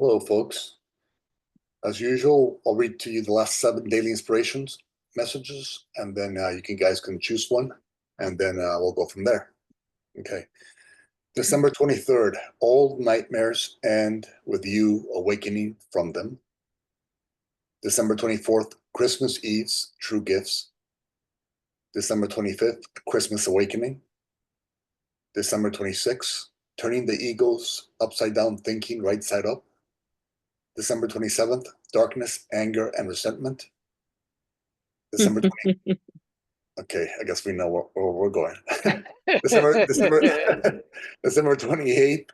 Hello, folks. As usual, I'll read to you the last 7 daily inspirations messages, and then you guys can choose one, and then we'll go from there. Okay. December 23rd, all nightmares end with you awakening from them. December 24th, Christmas Eve's true gifts. December 25th, Christmas awakening. December 26th, turning the ego's upside down thinking right side up. December 27th, darkness, anger, and resentment. December 20th. Okay, I guess we know where we're going. December, December 28th,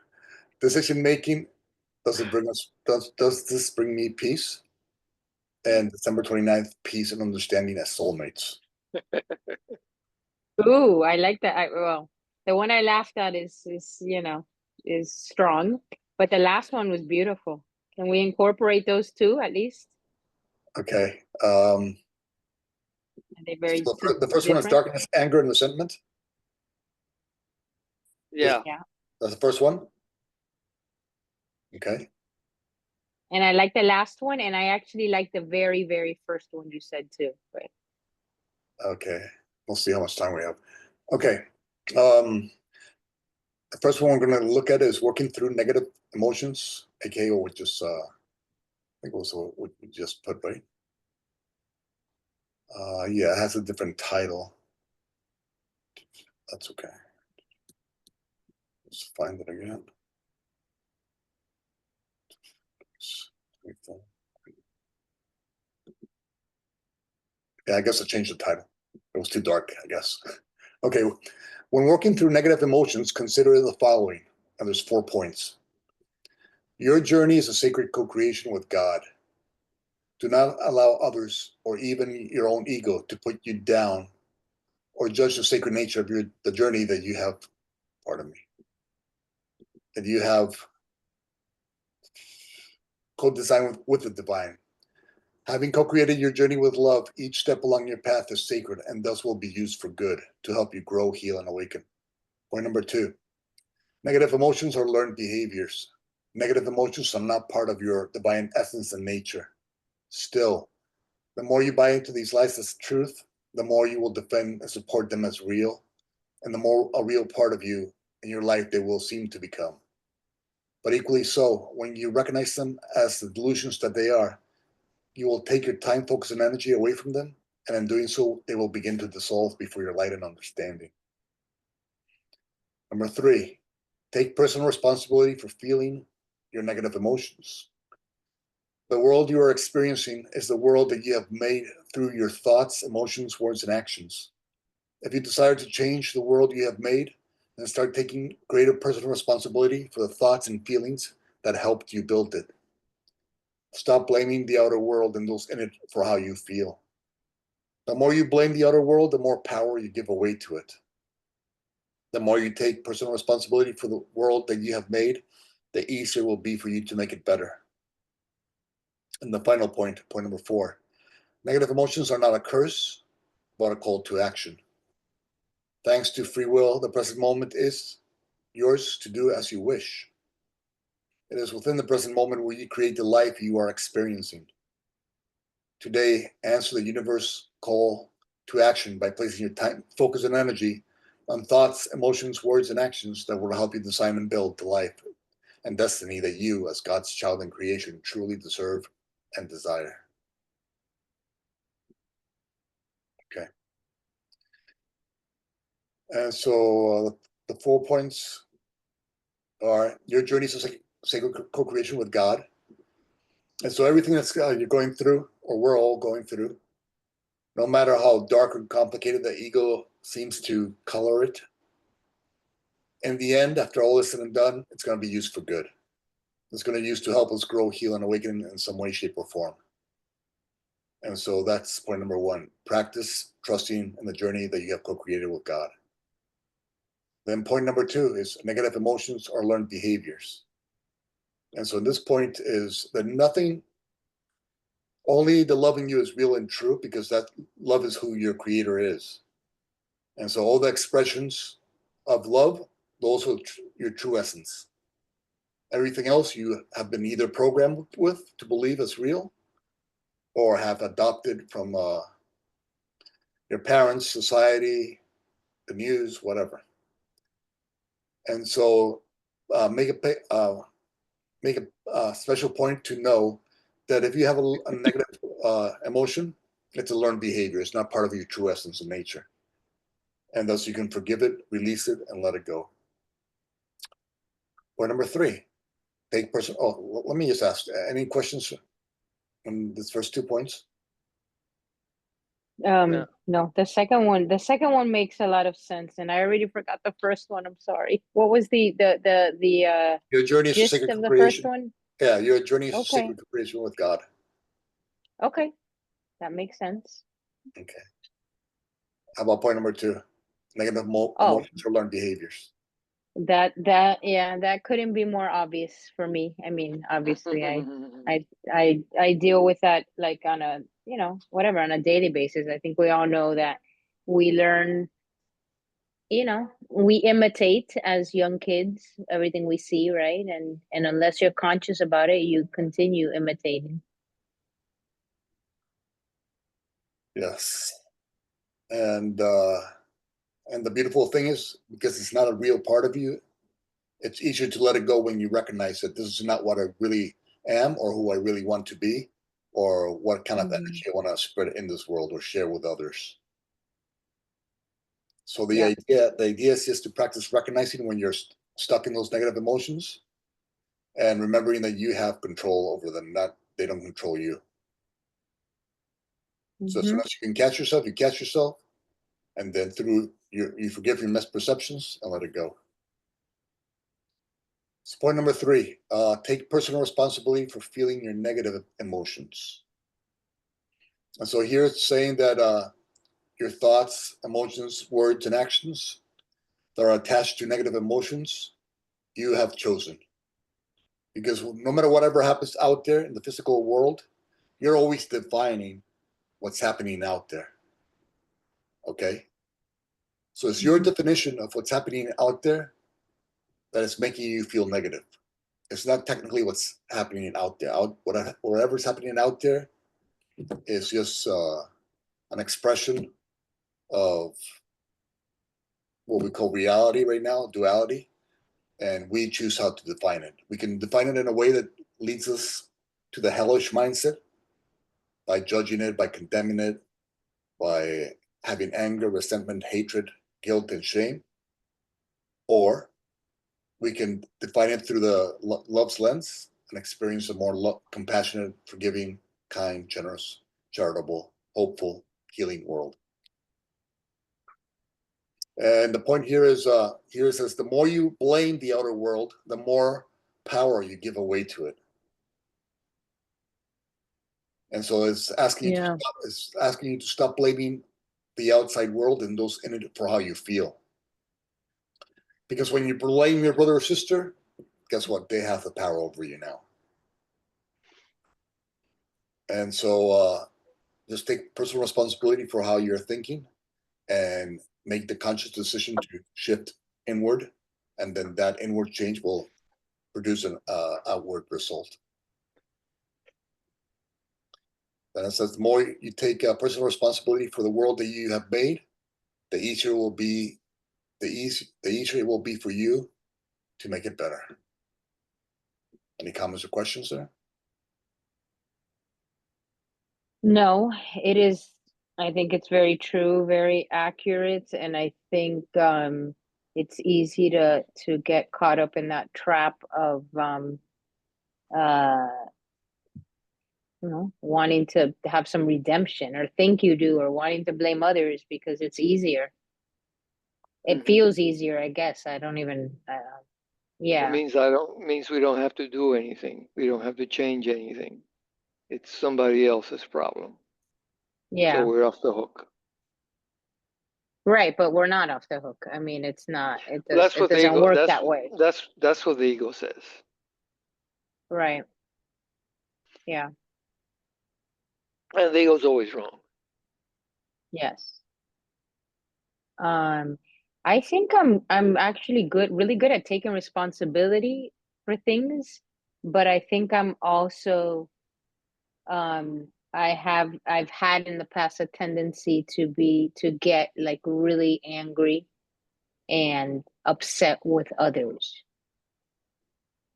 decision making. Does it bring us? Does this bring me peace? And December 29th, peace and understanding as soulmates. Ooh, I like that. Well, the one I laughed at is strong, but the last one was beautiful. Can we incorporate those two at least? Okay. Are they very So the first one is different? darkness, anger, and resentment. Yeah. Yeah. That's the first one. Okay. And I like the last one, and I actually like the very, very first one you said too. But Okay. We'll see how much time we have. Okay. The first one we're going to look at is working through negative emotions, aka what we just I think it was what we just put, right? Yeah, it has a different title. That's okay. Let's find it again. Yeah, I guess I changed the title. It was too dark, I guess. Okay, when working through negative emotions, consider the following, and there's 4 points. Your journey is a sacred co-creation with God. Do not allow others or even your own ego to put you down or judge the sacred nature of the journey that you have, pardon me, that you have co-designed with the divine. Having co-created your journey with love, each step along your path is sacred and thus will be used for good to help you grow, heal, and awaken. Point number 2, negative emotions are learned behaviors. Negative emotions are not part of your divine essence and nature. Still, the more you buy into these lies as truth, the more you will defend and support them as real, and the more a real part of you in your life they will seem to become. But equally so, when you recognize them as the delusions that they are, you will take your time, focus, and energy away from them, and in doing so, they will begin to dissolve before your light and understanding. Number 3, take personal responsibility for feeling your negative emotions. The world you are experiencing is the world that you have made through your thoughts, emotions, words, and actions. If you desire to change the world you have made, then start taking greater personal responsibility for the thoughts and feelings that helped you build it. Stop blaming the outer world and those in it for how you feel. The more you blame the outer world, the more power you give away to it. The more you take personal responsibility for the world that you have made, the easier it will be for you to make it better. And the final point, point number 4, negative emotions are not a curse, but a call to action. Thanks to free will, the present moment is yours to do as you wish. It is within the present moment where you create the life you are experiencing. Today, answer the universe call to action by placing your time, focus, and energy on thoughts, emotions, words, and actions that will help you design and build the life and destiny that you, as God's child in creation, truly deserve and desire. Okay. And so the 4 points are your journey is a sacred co-creation with God. And so everything that's you're going through, or we're all going through, no matter how dark or complicated the ego seems to color it, in the end, after all is said and done, it's going to be used for good. It's going to be used to help us grow, heal, and awaken in some way, shape, or form. And so that's point number 1. Practice trusting in the journey that you have co-created with God. Then point number 2 is negative emotions are learned behaviors. And so this point is that nothing, only the love in you is real and true, because that love is who your creator is. And so all the expressions of love, those are your true essence. Everything else you have been either programmed with to believe is real or have adopted from your parents, society, the news, whatever. And so make a special point to know that if you have a negative emotion, it's a learned behavior. It's not part of your true essence of nature. And thus you can forgive it, release it, and let it go. Point number 3, take person. Oh, let me just ask, any questions on these first 2 points? Yeah. No, the second one makes a lot of sense, and I already forgot the first one. I'm sorry. What was the Your journey is to gist sacred of the first creation. one? Yeah, your journey is to Okay. sacred creation with God. Okay. That makes sense. Okay. How about point number 2? Negative Oh, emotions or learned behaviors. yeah, that couldn't be more obvious for me. I mean, obviously I deal with that like on a, whatever, on a daily basis. I think we all know that we learn, we imitate as young kids everything we see, right? And unless you're conscious about it, you continue imitating. Yes. And the beautiful thing is, because it's not a real part of you, it's easier to let it go when you recognize that this is not what I really am or who I really want to be or what kind of Mhm. energy I want to spread in this world or share with others. So the Yeah. idea is just to practice recognizing when you're stuck in those negative emotions and remembering that you have control over them, not they don't control you. So as soon Hmm. as you can catch yourself, you catch yourself, and then through you forgive your misperceptions and let it go. So point number 3, take personal responsibility for feeling your negative emotions. And so here it's saying that your thoughts, emotions, words, and actions that are attached to negative emotions, you have chosen. Because no matter whatever happens out there in the physical world, you're always defining what's happening out there. Okay? So it's your Hmm. definition of what's happening out there that is making you feel negative. It's not technically what's happening out there. Whatever's happening out there is just an expression of what we call reality right now, duality, and we choose how to define it. We can define it in a way that leads us to the hellish mindset by judging it, by condemning it, by having anger, resentment, hatred, guilt, and shame. Or we can define it through the love's lens and experience a more compassionate, forgiving, kind, generous, charitable, hopeful, healing world. And the point here it says the more you blame the outer world, the more power you give away to it. And so Yeah. it's asking you to stop blaming the outside world and those in it for how you feel. Because when you blame your brother or sister, guess what? They have the power over you now. And so just take personal responsibility for how you're thinking and make the conscious decision to shift inward. And then that inward change will produce an outward result. And it says the more you take personal responsibility for the world that you have made, the easier the easier it will be for you to make it better. Any comments or questions there? No, it is. I think it's very true, very accurate, and I think it's easy to get caught up in that trap of uh wanting to have some redemption or think you do, or wanting to blame others because it's easier. It feels easier, I guess. I don't even It yeah. means we don't have to do anything. We don't have to change anything. It's somebody else's problem. So Yeah. we're off the hook. Right, but we're not off the hook. I mean, it's not. That's It what the doesn't ego. work that way. That's what the ego says. Right. Yeah. And the ego's always wrong. Yes. I think I'm actually really good at taking responsibility for things, but I think I'm also I've had in the past a tendency to get like really angry and upset with others.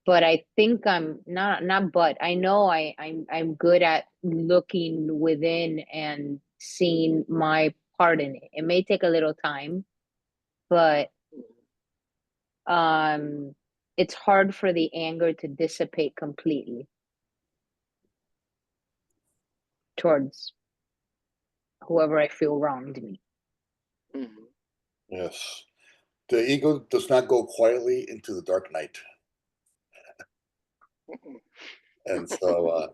But I think I'm not but I know I'm good at looking within and seeing my part in it. It may take a little time, but it's hard for the anger to dissipate completely towards whoever I feel wronged me. Mhm. Yes. The ego does not go quietly into the dark night. And so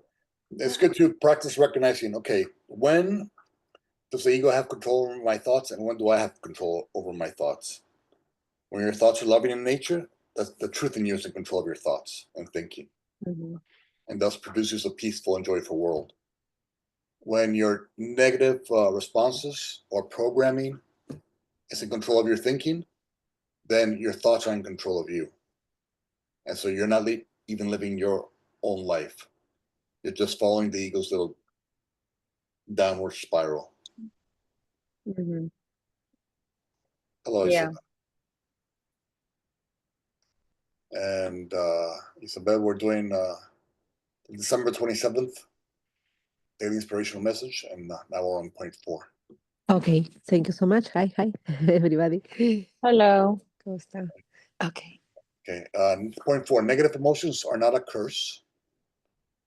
it's good to practice recognizing, okay, when does the ego have control over my thoughts, and when do I have control over my thoughts? When your thoughts are loving in nature, that's the truth in you is in control of your thoughts and thinking, Mm-hmm. and thus produces a peaceful and joyful world. When your negative responses or programming is in control of your thinking, then your thoughts are in control of you. And so you're not even living your own life. You're just following the ego's little downward spiral. Mm-hmm. Hello, Yeah. Isabel. And Isabel, we're doing December 27th, Daily Inspirational Message, and now we're on point 4. Okay, thank you so much. Hi, everybody. Hello. ¿Cómo está? Okay. Okay, point 4, negative emotions are not a curse,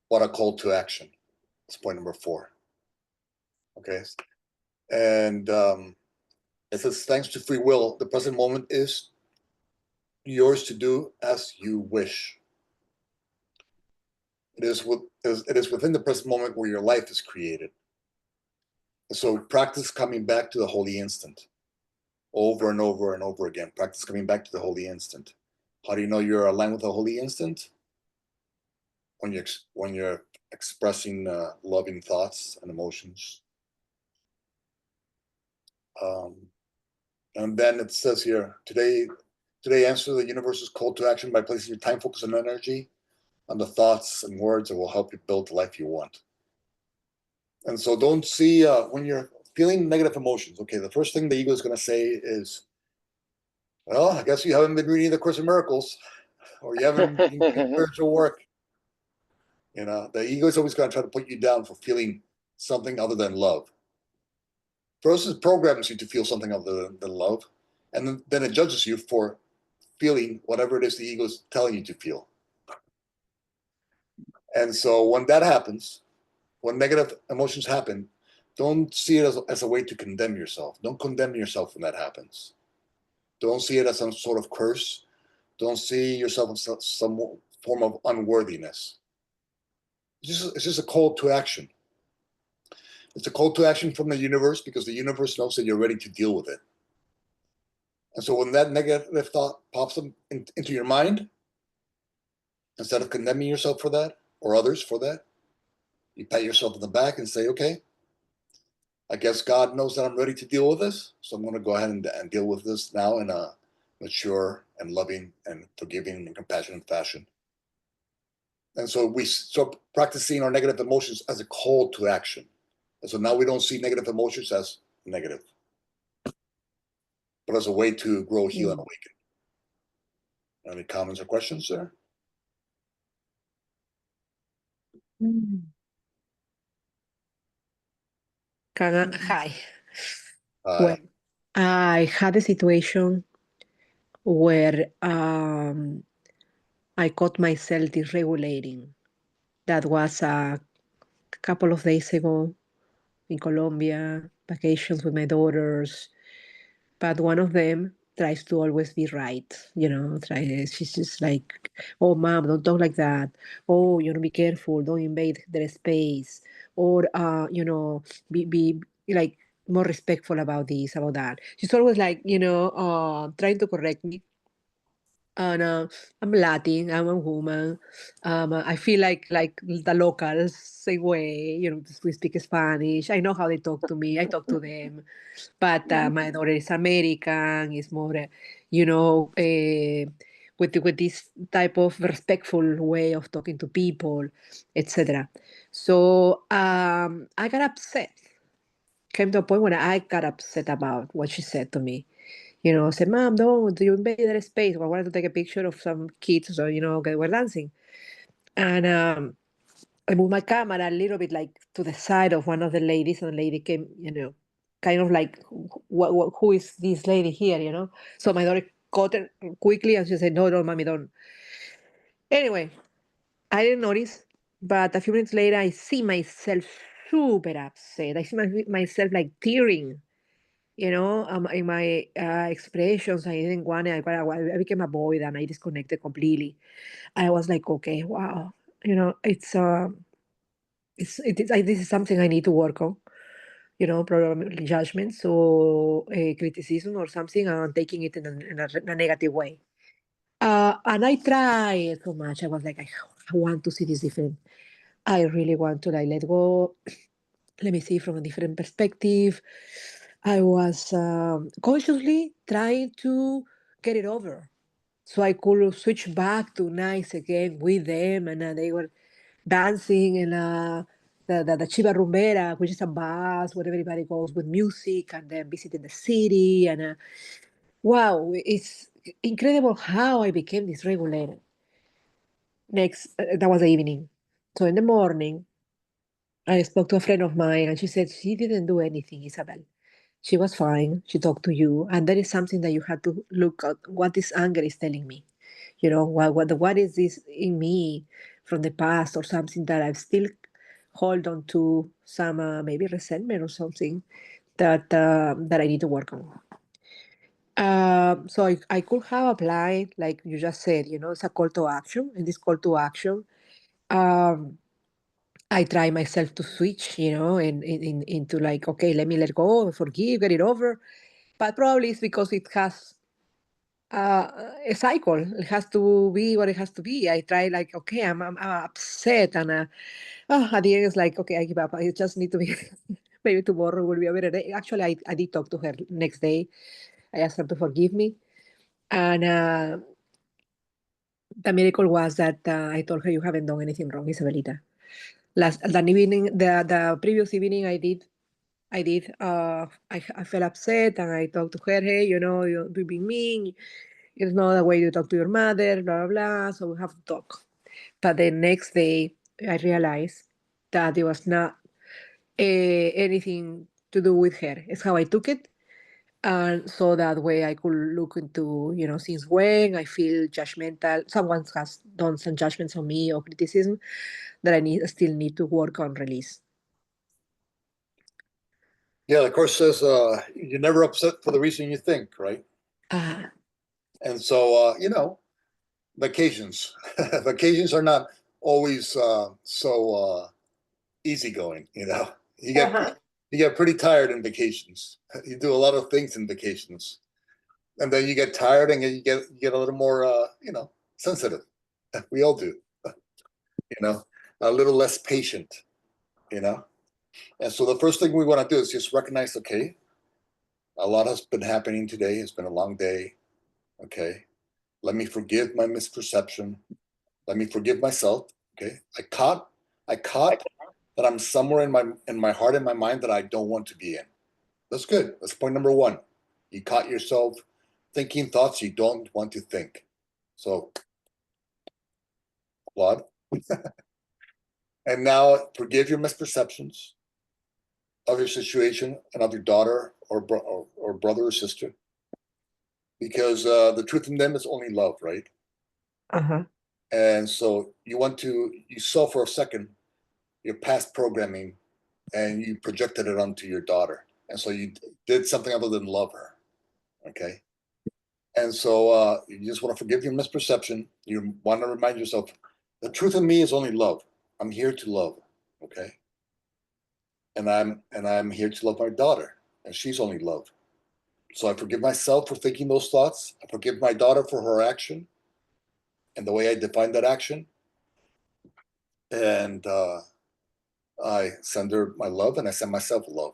but a call to action. That's point number 4. Okay, and it says, thanks to free will, the present moment is yours to do as you wish. It is within the present moment where your life is created. So practice coming back to the holy instant over and over and over again. Practice coming back to the holy instant. How do you know you're aligned with the holy instant? When you're expressing loving thoughts and emotions. And then it says here, today answer the universe's call to action by placing your time, focus, and energy on the thoughts and words that will help you build the life you want. And so don't see when you're feeling negative emotions. Okay, the first thing the ego is going to say is, well, I guess you haven't been reading the Course in Miracles, or you haven't been doing spiritual work. You know, the ego is always going to try to put you down for feeling something other than love. First, it programs you to feel something other than love, and then it judges you for feeling whatever it is the ego is telling you to feel. And so when that happens, when negative emotions happen, don't see it as a way to condemn yourself. Don't condemn yourself when that happens. Don't see it as some sort of curse. Don't see yourself as some form of unworthiness. It's just a call to action. It's a call to action from the universe because the universe knows that you're ready to deal with it. And so when that negative thought pops up into your mind, instead of condemning yourself for that or others for that, you pat yourself on the back and say, okay, I guess God knows that I'm ready to deal with this. So I'm going to go ahead and deal with this now in a mature and loving and forgiving and compassionate fashion. And so we start practicing our negative emotions as a call to action. And so now we don't see negative emotions as negative, but as a way to grow, heal, and awaken. Any comments or questions there? Hi. Hi. Well, I had a situation where I caught myself dysregulating. That was a couple of days ago in Colombia, vacations with my daughters. But one of them tries to always be right, she's just like, oh, mom, don't talk like that. Oh, be careful, don't invade their space. Or, be like more respectful about this, about that. She's always like, trying to correct me. And I'm Latin, I'm a woman. I feel like the locals, same way, we speak Spanish. I know how they talk to me. I talk to them. But my daughter is American, is more, you know, uh, with this type of respectful way of talking to people, etc. So I got upset. Came to a point when I got upset about what she said to me. Said, "Mom, don't you invade that space." I wanted to take a picture of some kids, so they were dancing, and I moved my camera a little bit like to the side of one of the ladies, and the lady came, kind of like, who is this lady here? So my daughter caught her quickly, and she said, "No, no, mommy, don't." Anyway, I didn't notice, but a few minutes later, I see myself super upset. I see myself like tearing, in my expressions. I didn't want it. I became avoid and I disconnected completely. I was like, okay, wow, this is something I need to work on. Probably judgment, so criticism or something, and taking it in a negative way. And I tried so much. I was like, I want to see this different. I really want to like let go. Let me see from a different perspective. I was consciously trying to get it over, so I could switch back to nice again with them, and they were dancing in the Chiva Rumbera, which is a bus where everybody goes with music and then visiting the city. And wow, it's incredible how I became dysregulated. That was the evening. So in the morning, I spoke to a friend of mine and she said she didn't do anything, Isabel. She was fine. She talked to you. And that is something that you had to look at what this anger is telling me. What is this in me from the past or something that I've still hold on to some maybe resentment or something that I need to work on. So I could have applied, like you just said, it's a call to action. In this call to action, um, I try myself to switch, into like, okay, let me let go, forgive, get it over. But probably it's because it has a cycle. It has to be what it has to be. I try like, okay, I'm upset, and at the end it's like, okay, I give up. I just need to be. Maybe tomorrow will be a better day. Actually, I did talk to her next day. I asked her to forgive me, and the miracle was that I told her, "You haven't done anything wrong, Isabelita." The evening, the previous evening, I felt upset, and I talked to her. Hey, you're being mean. It's not the way you talk to your mother, blah, blah, blah. So we have to talk. But the next day, I realized that it was not anything to do with her. It's how I took it. And so that way I could look into, since when I feel judgmental, someone has done some judgments on me or criticism that still need to work on release. Yeah, the course says you're never upset for the reason you think, right? Ah, And so, vacations. Vacations are not always so easygoing. You get uh-huh. you get pretty tired in vacations. You do a lot of things in vacations, and then you get tired, and you get a little more sensitive. We all do. A little less patient. You know, and so the first thing we want to do is just recognize, okay, a lot has been happening today. It's been a long day. Okay, let me forgive my misperception. Let me forgive myself. Okay, I caught that I'm somewhere in my heart and my mind that I don't want to be in. That's good. That's point number one. You caught yourself thinking thoughts you don't want to think. So, applaud. And now forgive your misperceptions of your situation and of your daughter or brother or sister, because the truth in them is only love, right? Uh-huh. And so you saw for a second your past programming and you projected it onto your daughter. And so you did something other than love her. Okay. And so you just want to forgive your misperception. You want to remind yourself the truth in me is only love. I'm here to love. Okay. And I'm here to love my daughter. And she's only love. So I forgive myself for thinking those thoughts. I forgive my daughter for her action and the way I defined that action. And I send her my love and I send myself love.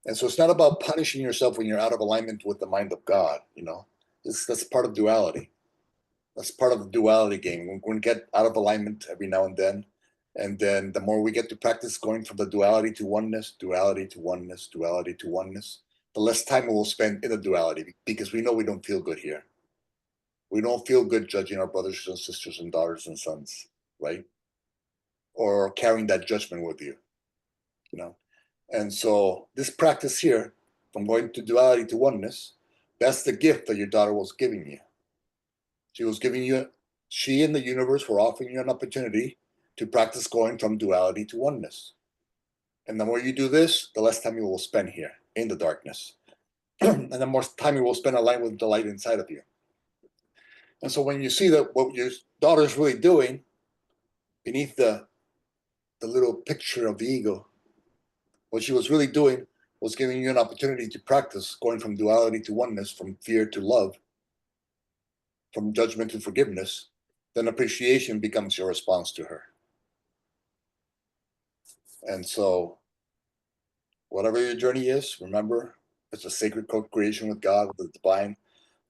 And so it's not about punishing yourself when you're out of alignment with the mind of God, that's part of duality. That's part of the duality game. We're going to get out of alignment every now and then. And then the more we get to practice going from the duality to oneness, duality to oneness, duality to oneness, the less time we will spend in the duality, because we know we don't feel good here. We don't feel good judging our brothers and sisters and daughters and sons, right? Or carrying that judgment with you, you know? And so this practice here, from going to duality to oneness, that's the gift that your daughter was giving you. She and the universe were offering you an opportunity to practice going from duality to oneness. And the more you do this, the less time you will spend here in the darkness. And the more time you will spend aligned with the light inside of you. And so when you see that what your daughter's really doing beneath the little picture of the ego, what she was really doing was giving you an opportunity to practice going from duality to oneness, from fear to love, from judgment to forgiveness. Then appreciation becomes your response to her. And so whatever your journey is, remember, it's a sacred co-creation with God, with the divine.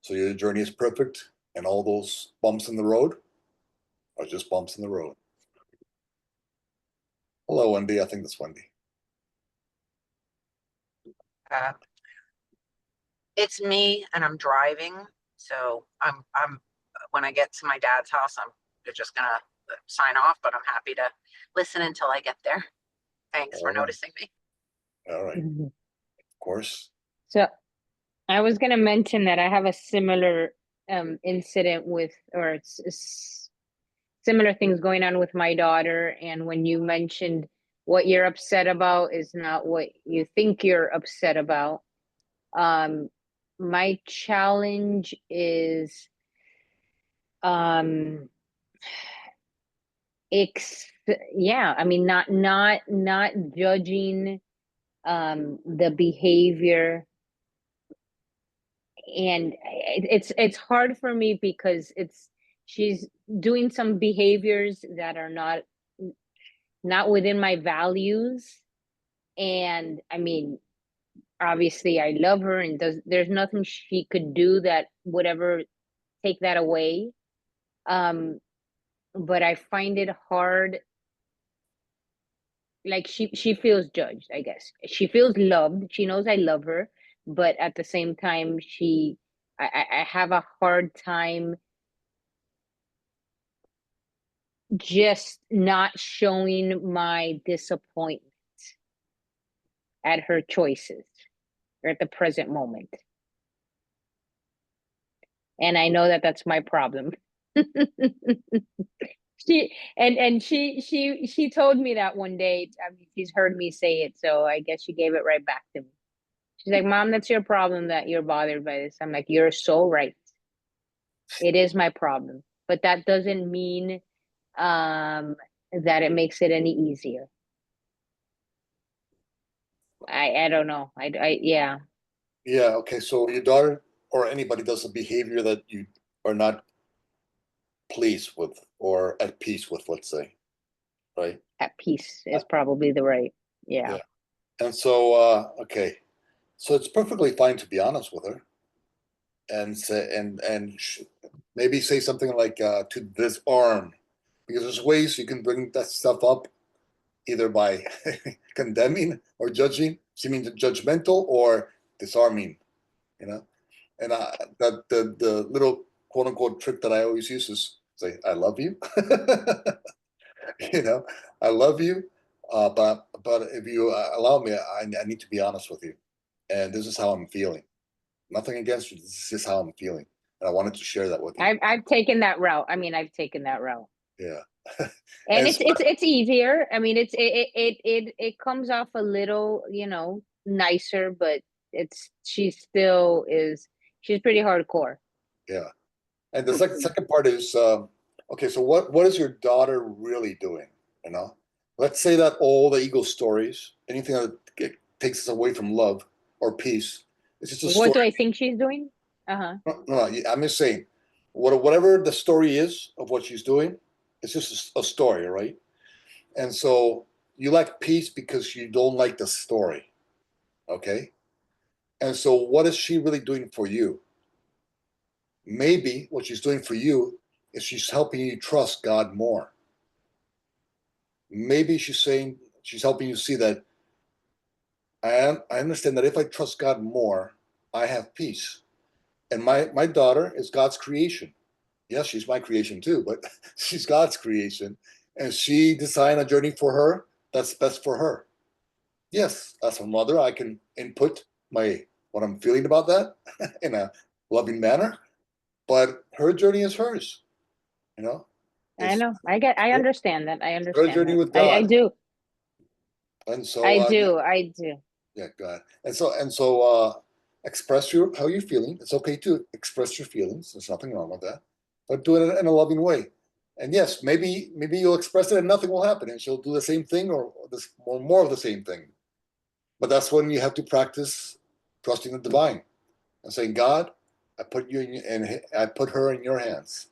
So your journey is perfect, and all those bumps in the road are just bumps in the road. Hello, Wendy. I think that's Wendy. It's me, and I'm driving, so I'm when I get to my dad's house, I'm just gonna sign off, but I'm happy to listen until I get there. Thanks for noticing me. All right. Of course. So I was going to mention that I have a similar incident with, or it's similar things going on with my daughter. And when you mentioned what you're upset about is not what you think you're upset about. My challenge is yeah, I mean, not judging the behavior. And it's hard for me because she's doing some behaviors that are not within my values. And I mean, obviously I love her, and there's nothing she could do that would ever take that away. But I find it hard. Like she feels judged, I guess. She feels loved. She knows I love her, but at the same time, I have a hard time just not showing my disappointment at her choices or at the present moment. And I know that that's my problem. She told me that one day. I mean, she's heard me say it, so I guess she gave it right back to me. She's like, Mom, that's your problem that you're bothered by this. I'm like, you're so right. It is my problem. But that doesn't mean that it makes it any easier. I don't know. Yeah. Yeah. Okay. So your daughter or anybody does a behavior that you are not pleased with or at peace with, let's say, right? At peace is probably the right. Yeah. And so, okay. So it's perfectly fine to be honest with her and say, maybe say something like, to disarm, because there's ways you can bring that stuff up, either by condemning or judging, seeming judgmental, or disarming, you know. And the little quote unquote trick that I always use is say, "I love you," you know, "I love you," but if you allow me, I need to be honest with you, and this is how I'm feeling. Nothing against you. This is how I'm feeling, and I wanted to share that with you. I've taken that route. I mean, I've taken that route. Yeah. And it's easier. I mean, it comes off a little, nicer, but she's pretty hardcore. Yeah. And the second part is, okay, so what is your daughter really doing? You know, let's say that all the ego stories, anything that takes us away from love or peace, it's just a What do story. I think she's doing? No, I'm just saying, whatever the story is of what she's doing, it's just a story, right? And so you like peace because you don't like the story, okay? And so what is she really doing for you? Maybe what she's doing for you is she's helping you trust God more. Maybe she's helping you see that I understand that if I trust God more, I have peace. And my daughter is God's creation. Yes, she's my creation too, but she's God's creation. And she designed a journey for her that's best for her. Yes, as a mother, I can input what I'm feeling about that in a loving manner, but her journey is hers, you know? I It's know. I understand that. I her understand journey that. with I God. do. And so I do. I do. yeah, God. And so express how you're feeling. It's okay to express your feelings. There's nothing wrong with that. But do it in a loving way. And yes, maybe you'll express it and nothing will happen, and she'll do the same thing or more of the same thing. But that's when you have to practice trusting the divine and saying, God, I put you and I put her in your hands.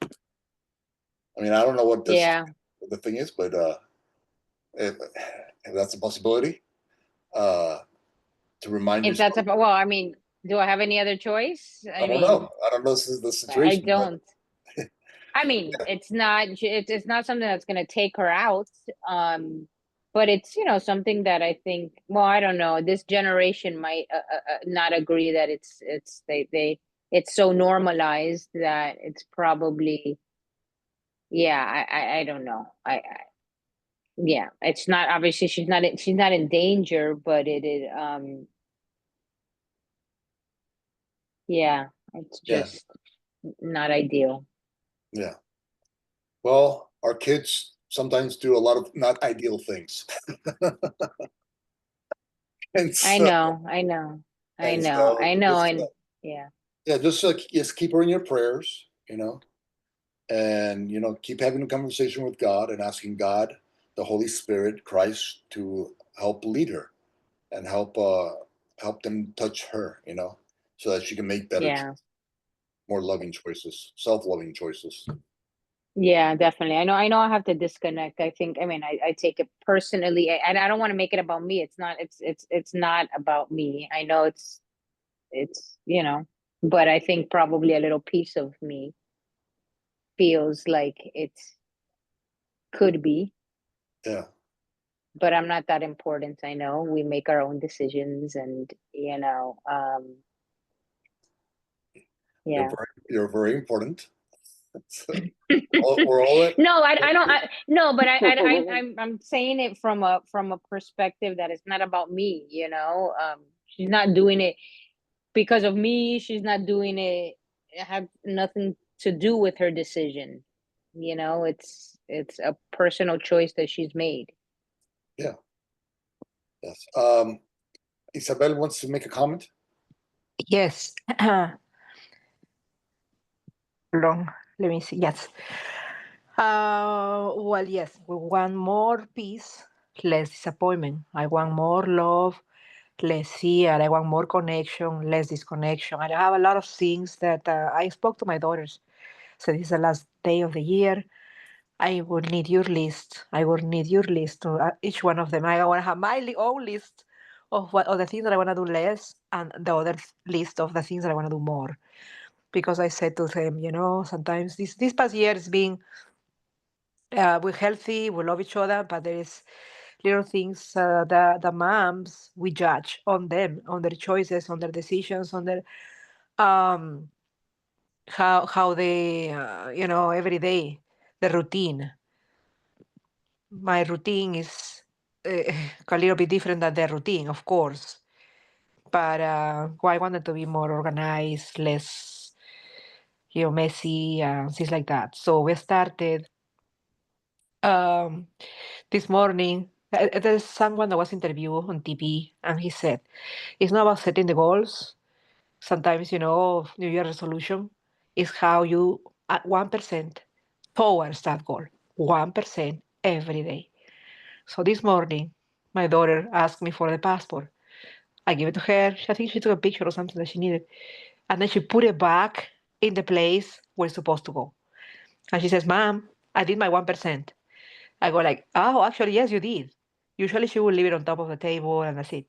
I mean, I don't know what Yeah. the thing is, but if that's a possibility, uh, to remind If that's yourself. about, well, I mean, do I have any other choice? I don't know. I don't know this is the I situation, but don't. I mean, it's not something that's going to take her out. But it's, something that I think, well, I don't know. This generation might not agree that it's so normalized that it's probably, yeah, I don't know. Yeah, it's not, obviously she's not in danger, but yeah, it's yeah, just not ideal. yeah. Well, our kids sometimes do a lot of not ideal things, and I so know, I know, I and know, so I know, just and yeah. yeah, just keep her in your prayers, and keep having a conversation with God and asking God, the Holy Spirit, Christ, to help lead her and help them touch her, so that she can make better, Yeah. more loving choices, self-loving choices. Yeah, definitely. I know I have to disconnect. I think, I mean, I take it personally, and I don't want to make it about me. It's not about me. I know but I think probably a little piece of me feels like it's could be, Yeah, but I'm not that important. I know we make our own decisions, and yeah. you're very important. So we're all at, No, I don't. No, but I'm saying it from a perspective that it's not about me. She's not doing it because of me. She's not doing it. It have nothing to do with her decision. It's a personal choice that she's made. yeah, yes. Isabel wants to make a comment. Yes. Long. Let me see. Yes. Well, yes. We want more peace, less disappointment. I want more love, less fear. I want more connection, less disconnection. I have a lot of things that I spoke to my daughters. So this is the last day of the year. I would need your list. I would need your list to each one of them. I want to have my own list of what of the things that I want to do less, and the other list of the things that I want to do more. Because I said to them, sometimes this past year has been we're healthy, we love each other, but there is little things the moms we judge on them, on their choices, on their decisions, on their um how they every day the routine. My routine is a little bit different than their routine, of course, but I wanted to be more organized, less messy, things like that. So we started um this morning. There's someone that was interviewed on TV, and he said it's not about setting the goals. Sometimes, New Year resolution is how you at 1% towards that goal, 1% every day. So this morning, my daughter asked me for the passport. I gave it to her. I think she took a picture or something that she needed. And then she put it back in the place where it's supposed to go. And she says, Mom, I did my 1%. I go like, oh, actually, yes, you did. Usually she would leave it on top of the table and that's it.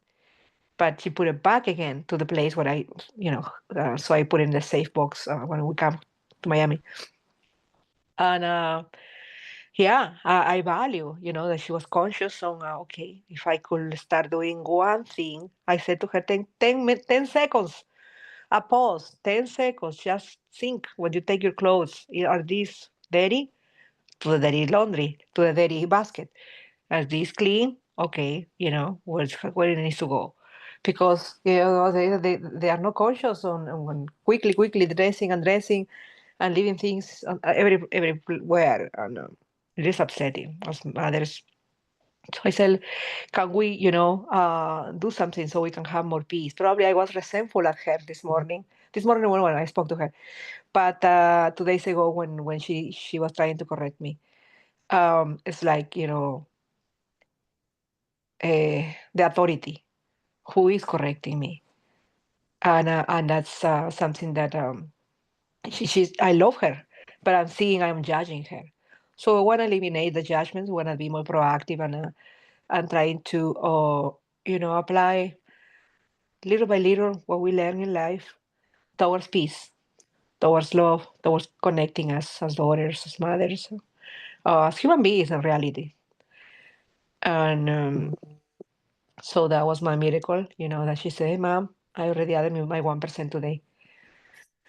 But she put it back again to the place where so I put it in the safe box when we come to Miami. And yeah, I value, that she was conscious on, okay, if I could start doing one thing, I said to her, 10 seconds, a pause, 10 seconds, just think when you take your clothes, are these dirty? To the dirty laundry, to the dirty basket. Are these clean? Okay, where it needs to go. Because they are not conscious on quickly dressing and dressing and leaving things everywhere. And it is upsetting as mothers. So I said, can we, do something so we can have more peace? Probably I was resentful at her this morning. This morning when I spoke to her, but 2 days ago when she was trying to correct me, it's like the authority who is correcting me, and that's something that she's. I love her, but I'm seeing I'm judging her. So I want to eliminate the judgments. Want to be more proactive and trying to apply little by little what we learn in life towards peace, towards love, towards connecting us as daughters, as mothers, as human beings in reality. And so that was my miracle, that she said, "Hey, Mom, I already added my 1% today."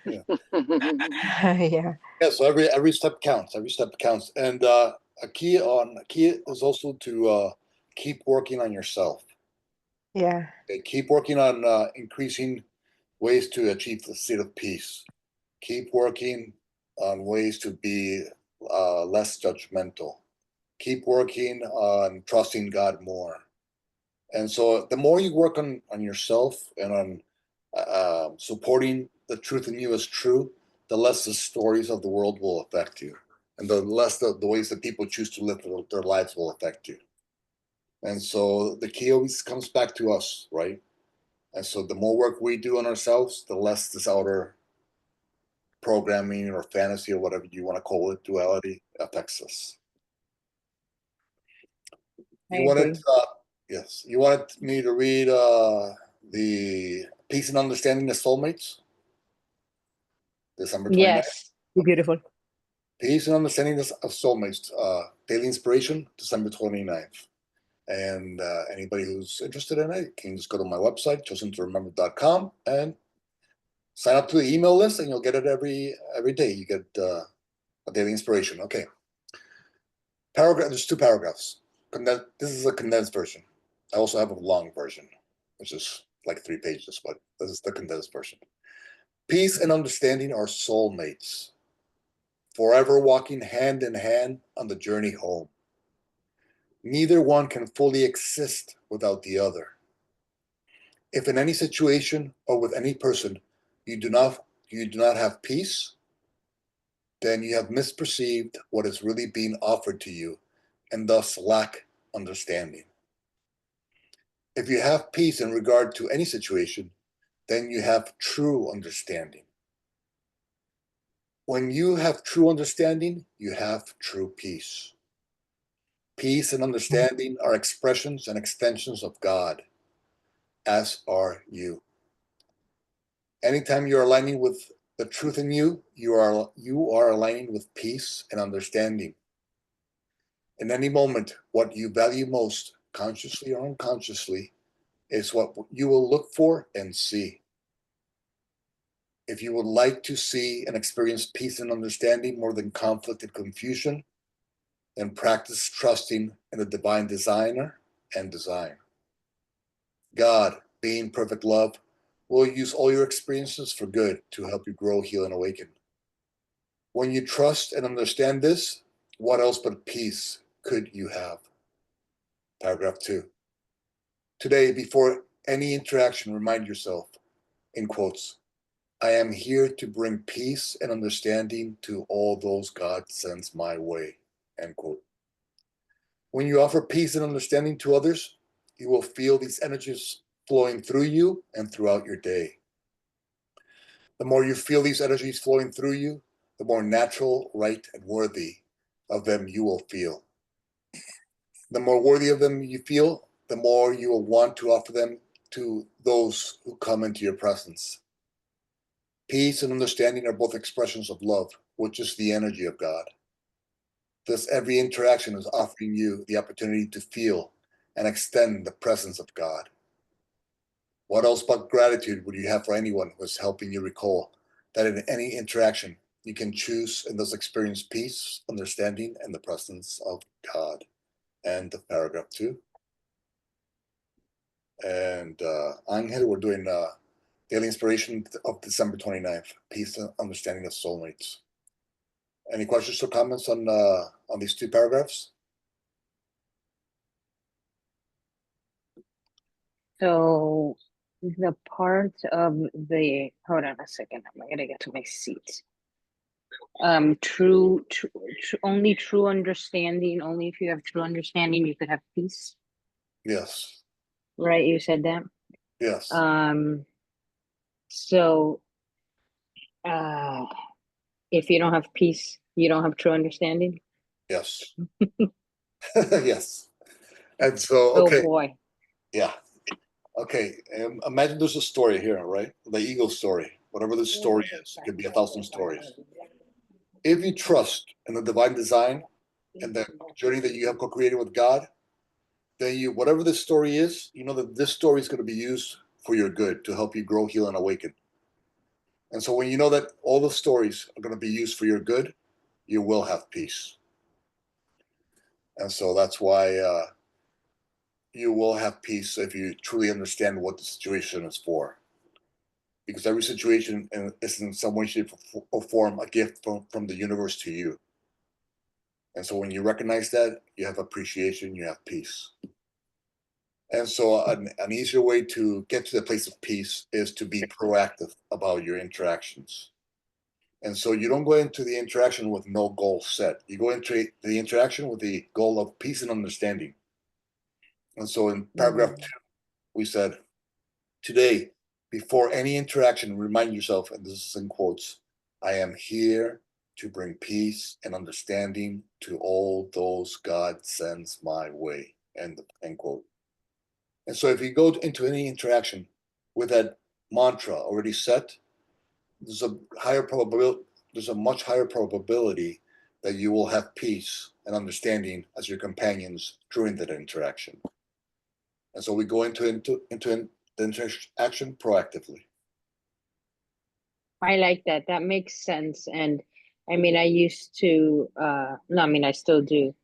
Yeah. Yeah. Yeah. So every step counts. Every step counts. And a key is also to keep working on yourself. Yeah. Okay? Keep working on increasing ways to achieve the state of peace. Keep working on ways to be less judgmental. Keep working on trusting God more. And so the more you work on yourself and on supporting the truth in you as true, the less the stories of the world will affect you. And the less the ways that people choose to live their lives will affect you. And so the key always comes back to us, right? And so the more work we do on ourselves, the less this outer programming or fantasy or whatever you want to call it, duality, affects us. I You wanted, agree. yes, you wanted me to read the Peace and Understanding of Soulmates, December 29th. Yes. Beautiful. Peace and Understanding of Soulmates, Daily Inspiration, December 29th. And anybody who's interested in it can just go to my website, chosentoremember.com, and sign up to the email list, and you'll get it every day. You get a daily inspiration. Okay. There's 2 paragraphs. This is a condensed version. I also have a long version, which is like 3 pages, but this is the condensed version. Peace and understanding are soulmates, forever walking hand in hand on the journey home. Neither one can fully exist without the other. If in any situation or with any person you do not have peace, then you have misperceived what is really being offered to you and thus lack understanding. If you have peace in regard to any situation, then you have true understanding. When you have true understanding, you have true peace. Peace and understanding are expressions and extensions of God, as are you. Anytime you're aligning with the truth in you, you are aligning with peace and understanding. In any moment, what you value most, consciously or unconsciously, is what you will look for and see. If you would like to see and experience peace and understanding more than conflict and confusion, then practice trusting in the divine designer and design. God, being perfect love, will use all your experiences for good to help you grow, heal, and awaken. When you trust and understand this, what else but peace could you have? Paragraph 2. Today, before any interaction, remind yourself, in quotes, I am here to bring peace and understanding to all those God sends my way, end quote. When you offer peace and understanding to others, you will feel these energies flowing through you and throughout your day. The more you feel these energies flowing through you, the more natural, right, and worthy of them you will feel. The more worthy of them you feel, the more you will want to offer them to those who come into your presence. Peace and understanding are both expressions of love, which is the energy of God. Thus, every interaction is offering you the opportunity to feel and extend the presence of God. What else but gratitude would you have for anyone who is helping you recall that in any interaction you can choose and thus experience peace, understanding, and the presence of God? And the paragraph 2. And Angel, we're doing Daily Inspiration of December 29th, Peace and Understanding of Soulmates. Any questions or comments on these 2 paragraphs? So the part of the, hold on a second, I'm gonna get to my seat. Only true understanding, only if you have true understanding, you could have peace, Yes. right? You said that. Yes. So if you don't have peace, you don't have true understanding. Yes. Yes. And so, Oh okay. boy. Yeah. Okay. Imagine there's a story here, right? The eagle story. Whatever the story is, it could be 1,000 stories. If you trust in the divine design and the journey that you have co-created with God, then you, whatever this story is, you know that this story is going to be used for your good to help you grow, heal, and awaken. And so when you know that all the stories are going to be used for your good, you will have peace. And so that's why you will have peace if you truly understand what the situation is for. Because every situation is in some way, shape, or form a gift from the universe to you. And so when you recognize that, you have appreciation, you have peace. And so an easier way to get to the place of peace is to be proactive about your interactions. And so you don't go into the interaction with no goal set. You go into the interaction with the goal of peace and understanding. And so in paragraph 2, we said, today, before any interaction, remind yourself, and this is in quotes, I am here to bring peace and understanding to all those God sends my way. End quote. And so if you go into any interaction with that mantra already set, there's a much higher probability that you will have peace and understanding as your companions during that interaction. And so we go into the interaction proactively. I like that. That makes sense. And I mean, I used to, no, I mean, I still do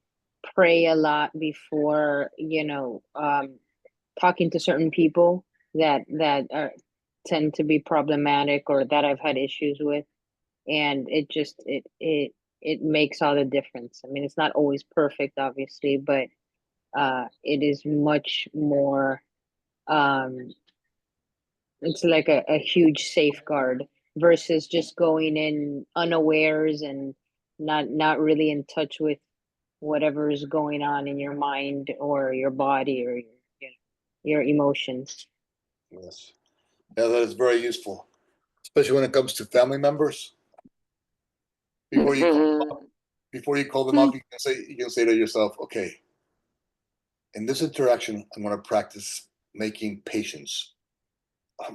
pray a lot before, talking to certain people that tend to be problematic or that I've had issues with. And it makes all the difference. I mean, it's not always perfect, obviously, but it is much more, um, it's like a huge safeguard versus just going in unawares and not really in touch with whatever is going on in your mind or your body or your emotions. Yes. Yeah, that is very useful, especially when it comes to family members. Before you call them up, you can say to yourself, okay, in this interaction, I'm going to practice making patience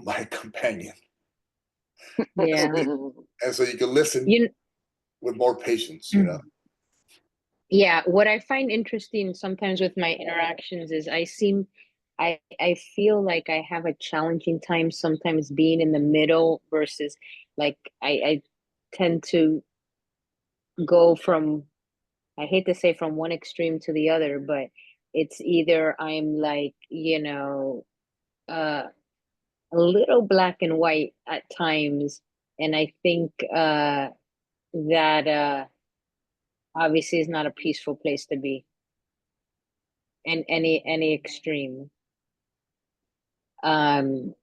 my companion. Yeah. And so you can listen with more patience, Yeah, what I find interesting sometimes with my interactions is I feel like I have a challenging time sometimes being in the middle versus like I tend to go from, I hate to say from one extreme to the other, but it's either I'm like, a little black and white at times, and I think that obviously is not a peaceful place to be in any extreme. Um,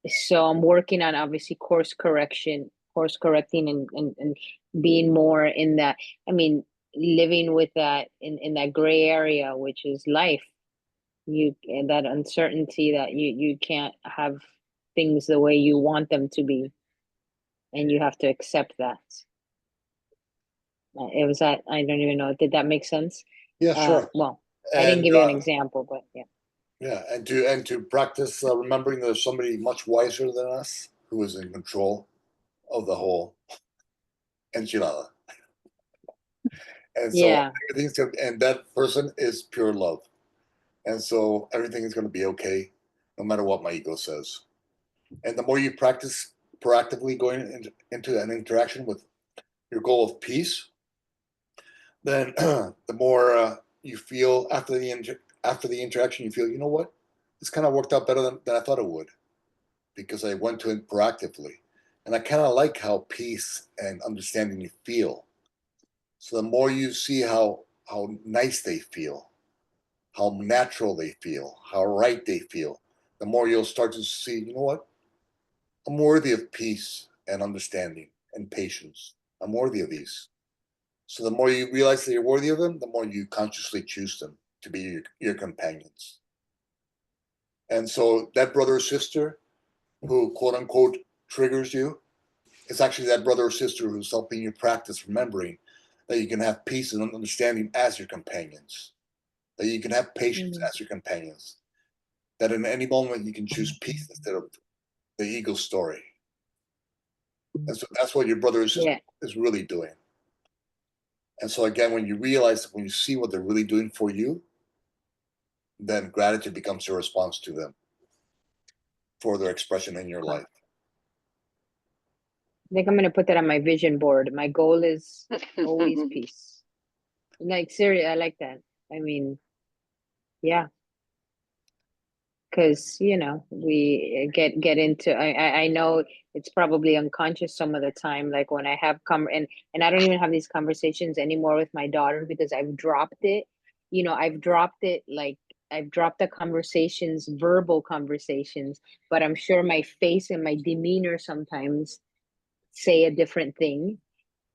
so I'm working on obviously course correcting and being more in that. I mean, living with that in that gray area, which is life. And that uncertainty that you can't have things the way you want them to be, and you have to accept that. It was that, I don't even know. Did that make sense? Yeah, sure. Well, I didn't And give you an example, but yeah. yeah, and to practice remembering there's somebody much wiser than us who is in control of the whole enchilada. And so Yeah. everything's gonna, and that person is pure love. And so everything is going to be okay, no matter what my ego says. And the more you practice proactively going into an interaction with your goal of peace, then the more you feel after the interaction, you feel, you know what, this kind of worked out better than I thought it would, because I went to it proactively, and I kind of like how peace and understanding you feel. So the more you see how nice they feel, how natural they feel, how right they feel, the more you'll start to see, you know what, I'm worthy of peace and understanding and patience. I'm worthy of these. So the more you realize that you're worthy of them, the more you consciously choose them to be your companions. And so that brother or sister who quote unquote triggers you, it's actually that brother or sister who's helping you practice remembering that you can have peace and understanding as your companions, that you can have patience as your companions, that in any moment you can choose peace instead of the ego story. And so that's what your brother or sister is really doing. And so again, when you realize, when you see what they're really doing for you, then gratitude becomes your response to them for their expression in your life. I think I'm gonna put that on my vision board. My goal is always peace. Like seriously, I like that. I mean, yeah, because we get into. I know it's probably unconscious some of the time. Like when I have and I don't even have these conversations anymore with my daughter because I've dropped it. I've dropped it. Like I've dropped the conversations, verbal conversations, but I'm sure my face and my demeanor sometimes say a different thing.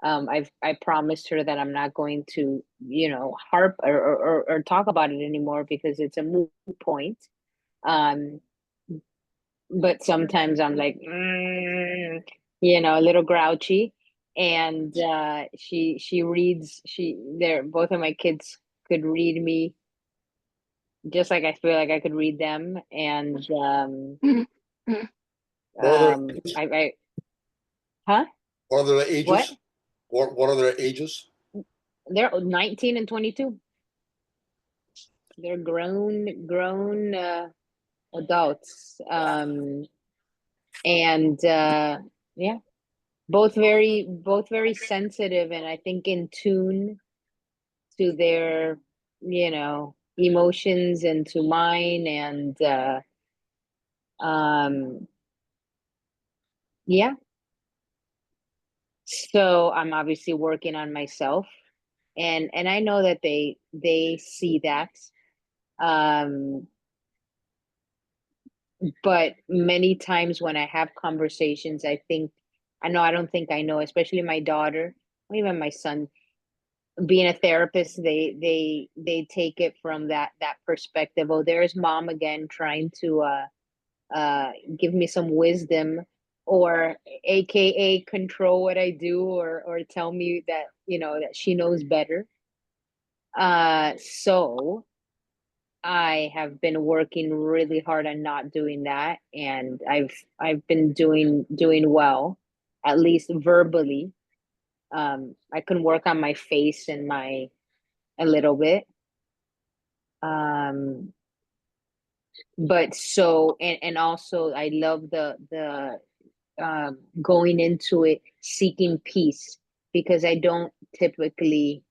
I promised her that I'm not going to, harp or talk about it anymore because it's a moot point. Um, but sometimes I'm like, a little grouchy. And she reads. Both of my kids could read me just like I feel like I could read them. And What are their I huh? what are their What? ages? What are their ages? They're 19 and 22. They're grown adults. And yeah, both very sensitive, and I think in tune to their, emotions and to mine. And um yeah, so I'm obviously working on myself, and I know that they see that. um but many times when I have conversations, I don't think I know, especially my daughter or even my son, being a therapist, they take it from that perspective. Oh, there's mom again trying to give me some wisdom, or aka control what I do, or tell me that that she knows better. So I have been working really hard on not doing that, and I've been doing well, at least verbally. I can work on my face and my a little bit. Um, but so and also I love the going into it seeking peace, because I don't typically,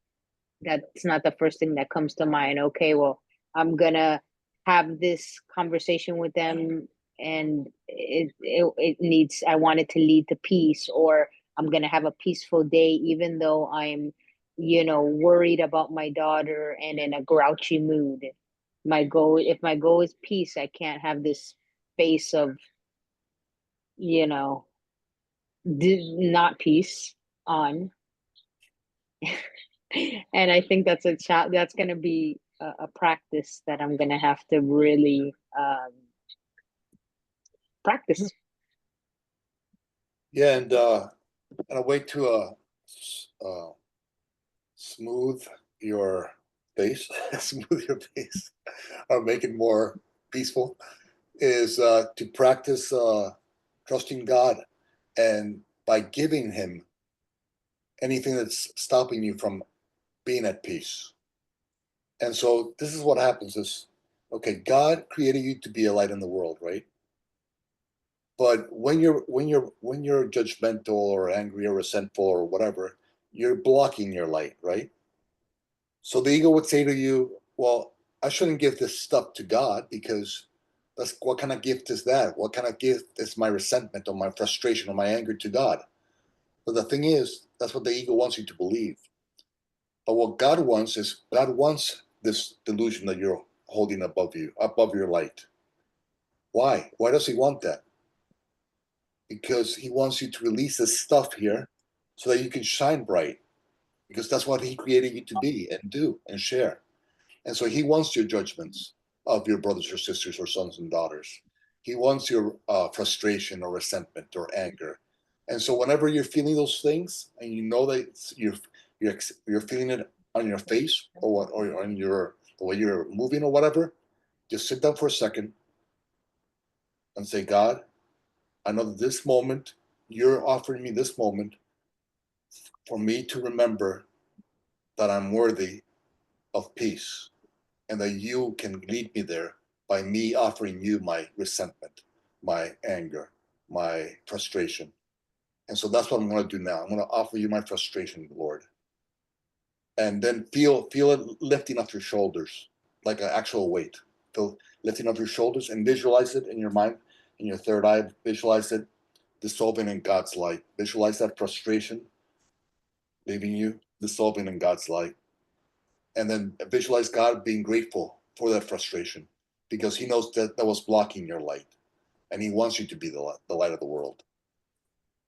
that's not the first thing that comes to mind. Okay, well, I'm gonna have this conversation with them, and it needs, I want it to lead to peace, or I'm gonna have a peaceful day even though I'm worried about my daughter and in a grouchy mood. If my goal is peace, I can't have this face of you know not peace on. And I think that's going to be a practice that I'm going to have to really practice. Yeah, and a way to smooth your face, smooth your face, or make it more peaceful, is to practice trusting God, and by giving Him anything that's stopping you from being at peace. And so this is what happens is, okay, God created you to be a light in the world, right? But when you're judgmental or angry or resentful or whatever, you're blocking your light, right? So the ego would say to you, well, I shouldn't give this stuff to God because that's what kind of gift is that? What kind of gift is my resentment or my frustration or my anger to God? But the thing is, that's what the ego wants you to believe. But what God wants is God wants this delusion that you're holding above you, above your light. Why? Why does he want that? Because he wants you to release this stuff here so that you can shine bright. Because that's what he created you to be and do and share. And so he wants your judgments of your brothers or sisters or sons and daughters. He wants your frustration or resentment or anger. And so whenever you're feeling those things and you know that you're feeling it on your face or on your the way you're moving or whatever, just sit down for a second and say, God, I know that this moment, you're offering me this moment for me to remember that I'm worthy of peace and that you can lead me there by me offering you my resentment, my anger, my frustration. And so that's what I'm going to do now. I'm going to offer you my frustration, Lord. And then feel it lifting off your shoulders like an actual weight. Feel lifting off your shoulders and visualize it in your mind, in your third eye. Visualize it dissolving in God's light. Visualize that frustration leaving you, dissolving in God's light. And then visualize God being grateful for that frustration because he knows that that was blocking your light and he wants you to be the light of the world.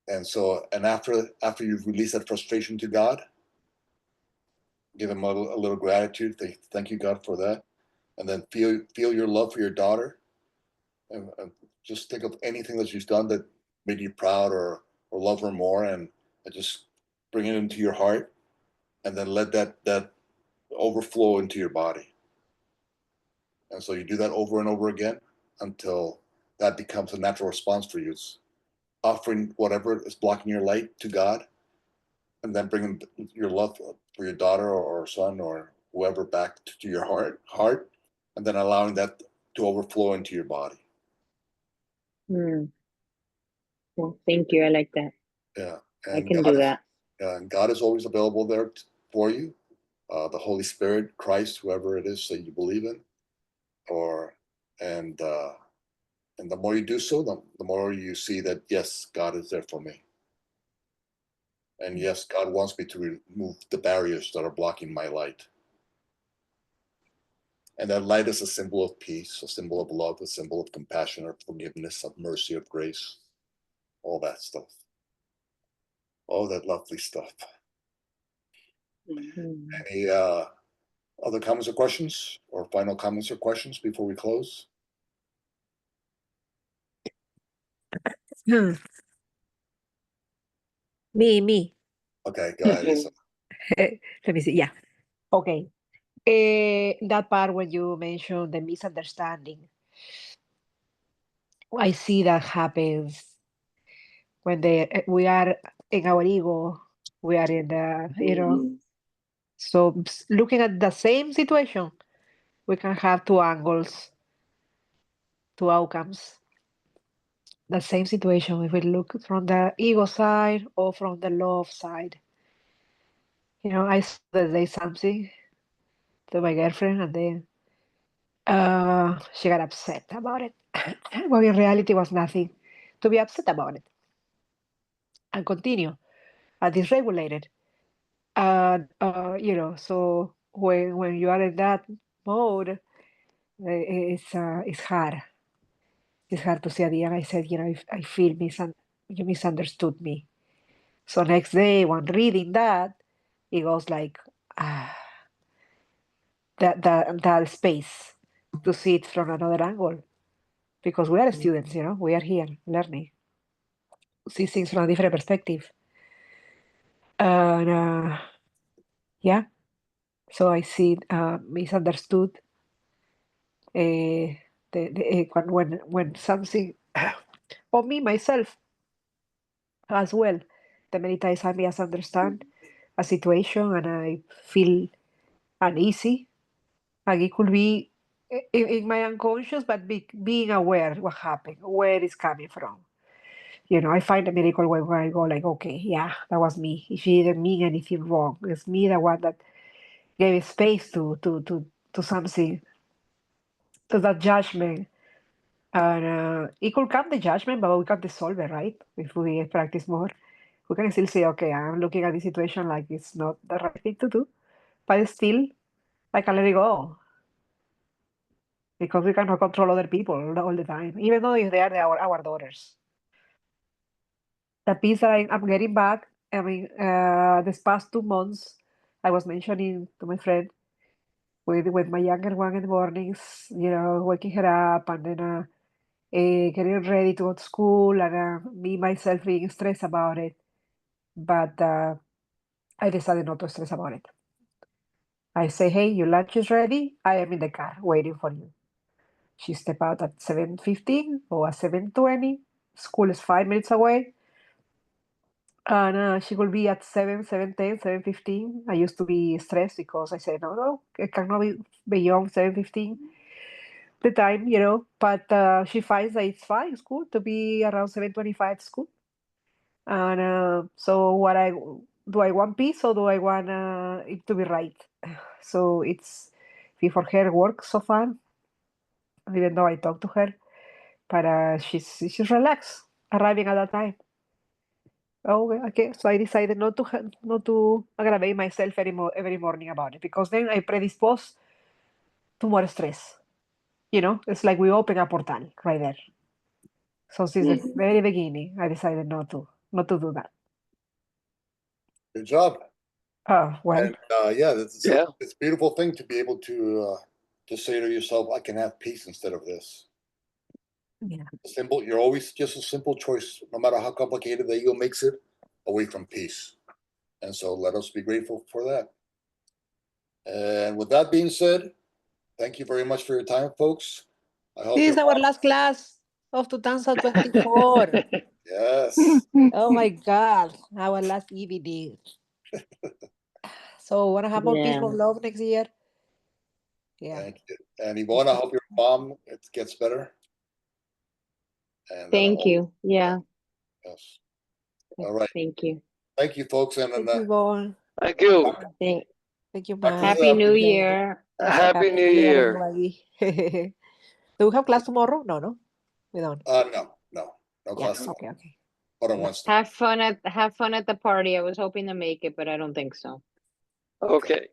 And so, and after you've released that frustration to God, give him a little gratitude. Thank you, God, for that. And then feel your love for your daughter and just think of anything that she's done that made you proud or love her more and just bring it into your heart and then let that overflow into your body. And so you do that over and over again until that becomes a natural response for you. It's offering whatever is blocking your light to God and then bringing your love for your daughter or son or whoever back to your heart, and then allowing that to overflow into your body. Well, thank you. I like that. Yeah. I And can do that. and God is always available there for you. The Holy Spirit, Christ, whoever it is that you believe in, and the more you do so, the more you see that yes, God is there for me, and yes, God wants me to remove the barriers that are blocking my light. And that light is a symbol of peace, a symbol of love, a symbol of compassion, of forgiveness, of mercy, of grace, all that stuff, all that lovely stuff. Mm. Any other comments or questions, or final comments or questions before we close? Me. Okay, go ahead, Lisa. Let me see. Yeah. Okay. That part when you mentioned the misunderstanding, I see that happens when we are in our ego, we are in the, so looking at the same situation, we can have two angles, two outcomes. The same situation if we look from the ego side or from the love side. I saw that day something to my girlfriend and then she got upset about it. Well, in reality, was nothing to be upset about it and continue dysregulated. So when you are in that mode, it's hard. It's hard to see at the end. I said, if I feel you misunderstood me. So next day, when reading that, it goes like that space to see it from another angle because we are students, we are here learning, see things from a different perspective. And yeah, so I see misunderstood when something of me myself as well. The many times I misunderstand a situation and I feel uneasy. And it could be in my unconscious, but being aware what happened, where it's coming from. You know, I find a miracle when I go like, okay, yeah, that was me. She didn't mean anything wrong. It's me, the one that gave space to something, to that judgment. And it could come the judgment, but we can dissolve it, right? If we practice more, we can still say, okay, I'm looking at this situation like it's not the right thing to do, but still, I can let it go because we cannot control other people all the time, even though if they are our daughters. The piece that I'm getting back, I mean, this past 2 months, I was mentioning to my friend with my younger one in the mornings, you know, waking her up and then getting ready to go to school and me myself being stressed about it. But I decided not to stress about it. I say, hey, your lunch is ready. I am in the car waiting for you. She step out at 7:15 or at 7:20. School is 5 minutes away. And she will be at 7:10, 7:15. I used to be stressed because I said, no, it cannot be beyond 7:15 the time, you know. But she finds that it's fine, it's cool to be around 7:25 at school. And so do I want peace or do I want it to be right? So it's for her work so far, even though I talk to her, but she's relaxed arriving at that time. Oh, okay. So I decided not to aggravate myself every morning about it because then I predispose to more stress. You know, it's like we open a portal right there. So since the very beginning, I decided not to do that. Good job. Oh well, And yeah, it's Yeah. it's a beautiful thing to be able to say to yourself, I can have peace instead of this. yeah. Simple. You're always just a simple choice, no matter how complicated the ego makes it, away from peace. And so let us be grateful for that. And with that being said, thank you very much for your time, folks. I hope This is your our last class of 2024. yes. Oh my God, our last evening. So wanna have more peace, Yeah. more love next year? Yeah. Thank you. And Ivona, I hope your mom gets better. And Thank you. Yeah. yes. All right. Thank you. Thank you, folks. And Thank you, Yvonne. Thank you. Thank, Thank you, Back to Matt. Happy New Thank you. Year. Happy New Year. everybody. Do we have class tomorrow? No, we don't. no Yeah. class tomorrow. Okay. Hold on one second. Have fun at the party. I was hoping to make it, but I don't think so. Okay.